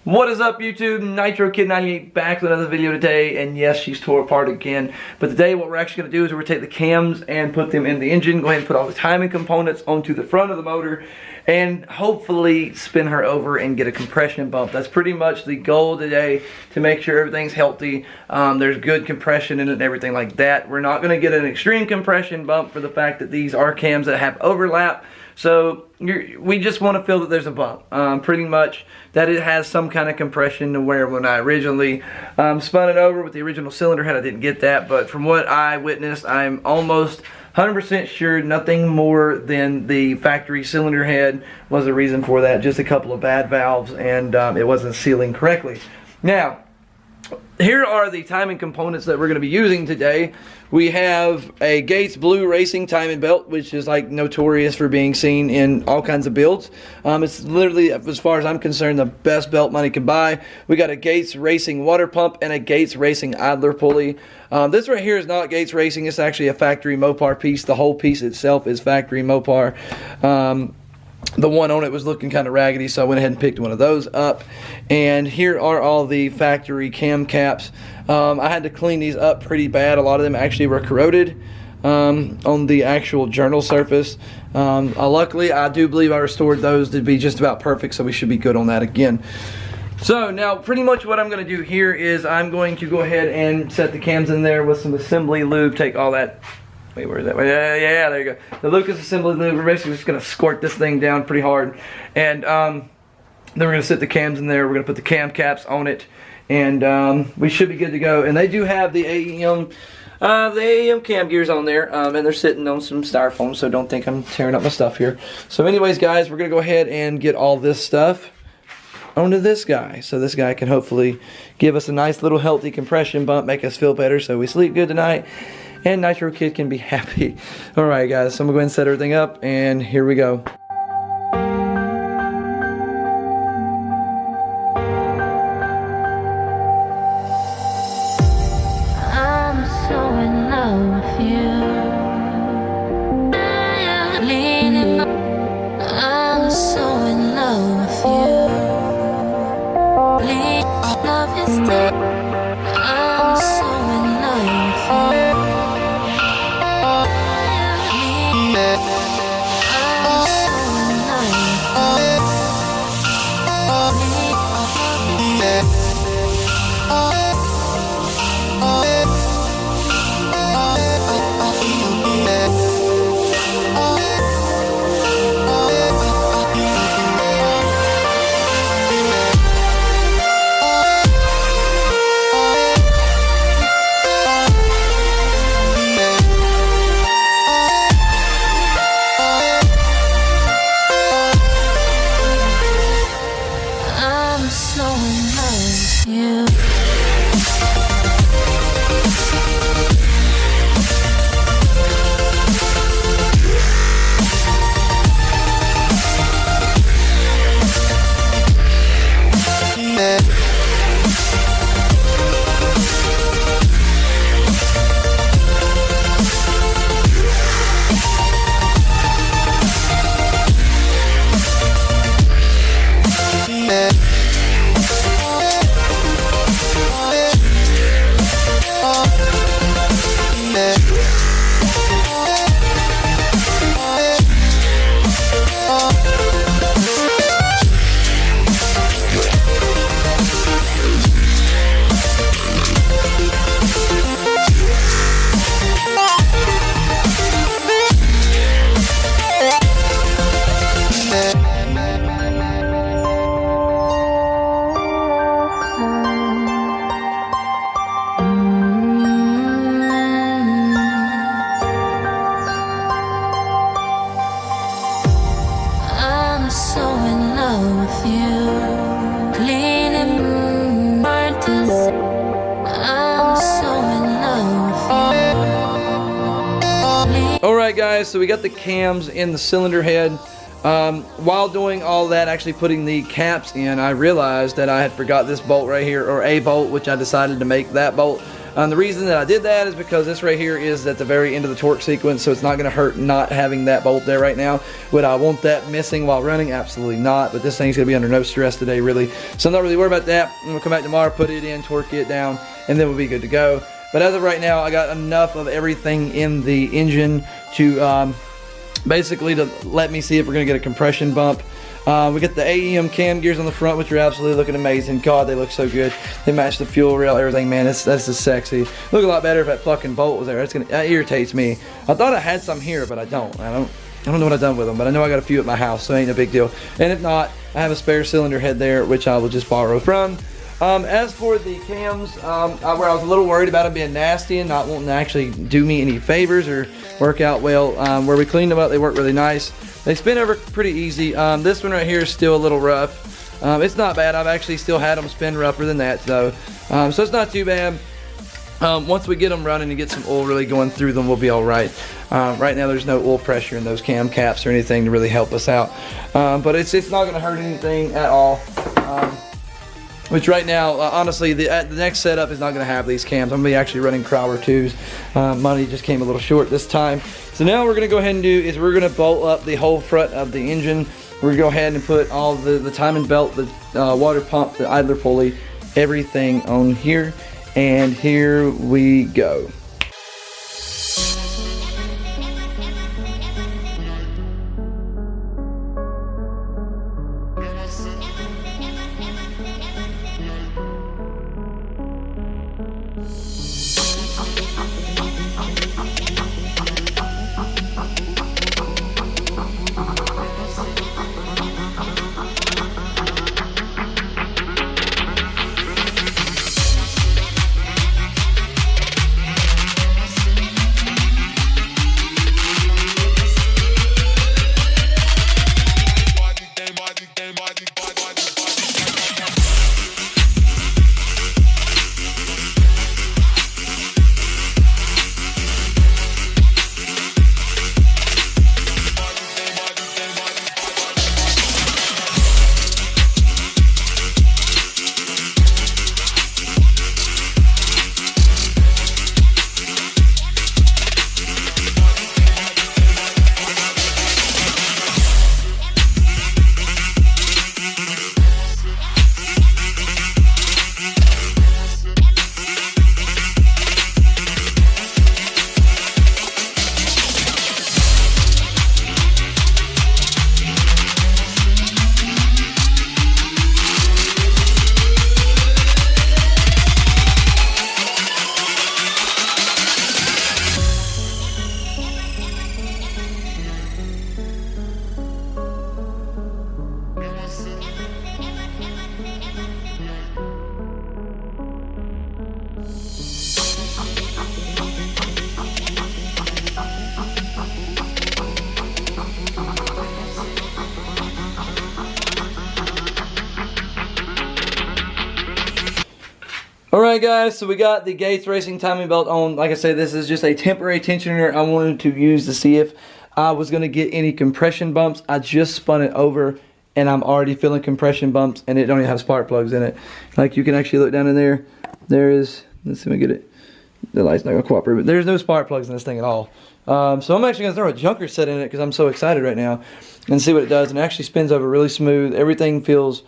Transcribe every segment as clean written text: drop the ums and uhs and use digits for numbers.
What is up, YouTube? Nitro Kid 98 back with another video today, and yes, she's tore apart again. But today what we're actually going to do is we're going to take the cams and put them in the engine, go ahead and put all the timing components onto the front of the motor, and hopefully spin her over and get a compression bump. That's pretty much the goal today, to make sure everything's healthy, there's good compression in it and everything like that. We're not going to get an extreme compression bump for the fact that these are cams that have overlap. So we just want to feel that there's a bump, pretty much that it has some kind of compression, to where when I originally spun it over with the original cylinder head, I didn't get that. But from what I witnessed, I'm almost 100% sure nothing more than the factory cylinder head was the reason for that. Just a couple of bad valves, and it wasn't sealing correctly. Now, here are the timing components that we're going to be using today. We have a Gates Blue Racing timing belt, which is like notorious for being seen in all kinds of builds. It's literally, as far as I'm concerned, the best belt money can buy. We got a Gates Racing water pump and a Gates Racing idler pulley. This right here is not Gates Racing. It's actually a factory Mopar piece. The whole piece itself is factory Mopar. The one on it was looking kind of raggedy, so I went ahead and picked one of those up. And here are all the factory cam caps. I had to clean these up pretty bad. A lot of them actually were corroded on the actual journal surface. Luckily, I do believe I restored those to be just about perfect, so we should be good on that again. So now pretty much what I'm going to do here is I'm going to go ahead and set the cams in there with some assembly lube. Take all that. Wait, where is that? Yeah, there you go. The Lucas assembly lube. We're basically just going to squirt this thing down pretty hard. And then we're going to set the cams in there. We're going to put the cam caps on it. And we should be good to go. And they do have the AEM cam gears on there. And they're sitting on some styrofoam, so don't think I'm tearing up my stuff here. So anyways, guys, we're going to go ahead and get all this stuff onto this guy. So this guy can hopefully give us a nice little healthy compression bump, make us feel better so we sleep good tonight. And Nitro Kid can be happy. Alright guys, so I'm going to go ahead and set everything up, and here we go. I'm so in love with you. I'm so in love with you. Love is dead. I'm so in love with you. Alright guys, so we got the cams in the cylinder head. While doing all that, actually putting the caps in, I realized that I had forgot this bolt right here, or a bolt, which I decided to make that bolt. The reason that I did that is because this right here is at the very end of the torque sequence, so it's not going to hurt not having that bolt there right now. Would I want that missing while running? Absolutely not, but this thing's going to be under no stress today, really. So I'm not really worried about that. I'm going to come back tomorrow, put it in, torque it down, and then we'll be good to go. But as of right now, I got enough of everything in the engine to basically to let me see if we're going to get a compression bump. We got the AEM cam gears on the front, which are absolutely looking amazing. God, they look so good. They match the fuel rail, everything, man. That's just sexy. Look a lot better if that fucking bolt was there. That irritates me. I thought I had some here, but I don't. I don't know what I've done with them, but I know I got a few at my house, so it ain't a big deal. And if not, I have a spare cylinder head there, which I will just borrow from. As for the cams, where I was a little worried about them being nasty and not wanting to actually do me any favors or work out well, where we cleaned them up, they work really nice. They spin over pretty easy. This one right here is still a little rough. It's not bad. I've actually still had them spin rougher than that, though. So it's not too bad. Once we get them running and get some oil really going through them, we'll be all right. Right now, there's no oil pressure in those cam caps or anything to really help us out. But it's not going to hurt anything at all. Which right now, honestly, the next setup is not going to have these cams. I'm going to be actually running Crowler 2s. Money just came a little short this time. So now what we're going to go ahead and do is we're going to bolt up the whole front of the engine. We're going to go ahead and put all the timing belt, the water pump, the idler pulley, everything on here. And here we go. Alright guys, so we got the Gates Racing timing belt on. Like I said, this is just a temporary tensioner I wanted to use to see if I was going to get any compression bumps. I just spun it over and I'm already feeling compression bumps and it don't even have spark plugs in it. Like you can actually look down in there. There is, let's see if we get it. The light's not going to cooperate, but there's no spark plugs in this thing at all. So I'm actually going to throw a junker set in it because I'm so excited right now and see what it does. And it actually spins over really smooth. Everything feels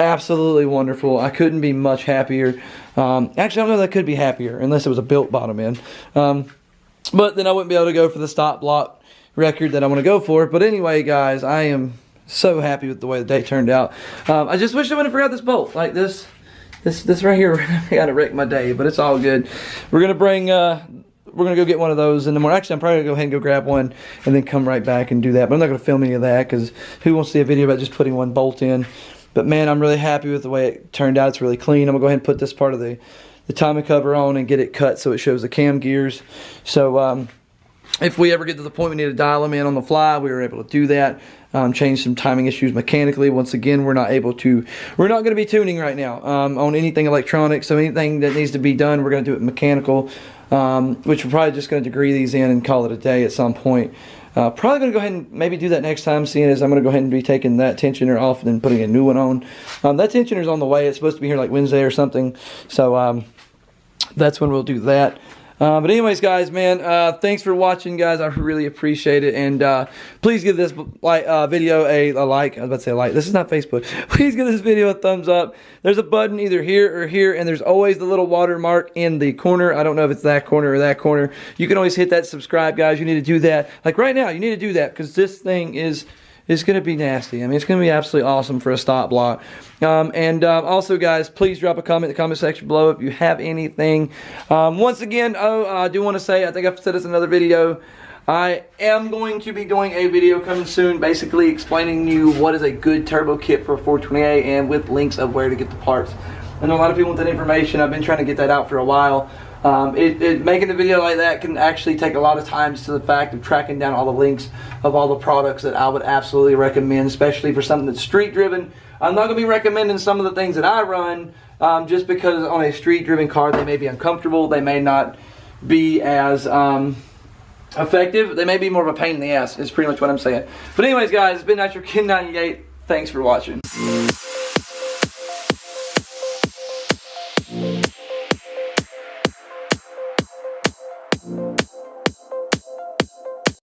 absolutely wonderful. I couldn't be much happier. Actually, I don't know that I could be happier unless it was a built bottom end. But then I wouldn't be able to go for the stop block record that I want to go for. But anyway, guys, I am so happy with the way the day turned out. I just wish I wouldn't have forgot this bolt. Like this right here kind of wrecked my day, but it's all good. We're gonna bring we're gonna go get one of those in the morning. Actually, I'm probably gonna go ahead and go grab one and then come right back and do that. But I'm not gonna film any of that because who wants to see a video about just putting one bolt in? But man, I'm really happy with the way it turned out. It's really clean. I'm gonna go ahead and put this part of the timing cover on and get it cut so it shows the cam gears. So if we ever get to the point we need to dial them in on the fly, we were able to do that. Change some timing issues mechanically. Once again, we're not going to be tuning right now on anything electronic. So anything that needs to be done, we're going to do it mechanical, which we're probably just going to degree these in and call it a day at some point. Probably going to go ahead and maybe do that next time, seeing as I'm going to go ahead and be taking that tensioner off and then putting a new one on. That tensioner's on the way. It's supposed to be here like Wednesday or something. So that's when we'll do that. But anyways, guys, man, thanks for watching, guys. I really appreciate it. And please give this video a like. I was about to say a like. This is not Facebook. Please give this video a thumbs up. There's a button either here or here, and there's always the little watermark in the corner. I don't know if it's that corner or that corner. You can always hit that subscribe, guys. You need to do that. Like right now, you need to do that because this thing is going to be nasty. I mean, it's going to be absolutely awesome for a stop block. Also, guys, please drop a comment in the comment section below if you have anything. Once again, I do want to say, I think I've said this in another video, I am going to be doing a video coming soon, basically explaining to you what is a good turbo kit for a 420A and with links of where to get the parts. I know a lot of people want that information. I've been trying to get that out for a while. Making a video like that can actually take a lot of time to the fact of tracking down all the links of all the products that I would absolutely recommend, especially for something that's street driven. I'm not going to be recommending some of the things that I run just because on a street driven car they may be uncomfortable, they may not be as effective, they may be more of a pain in the ass is pretty much what I'm saying. But anyways, guys, it's been Nitro Kid 98. Thanks for watching.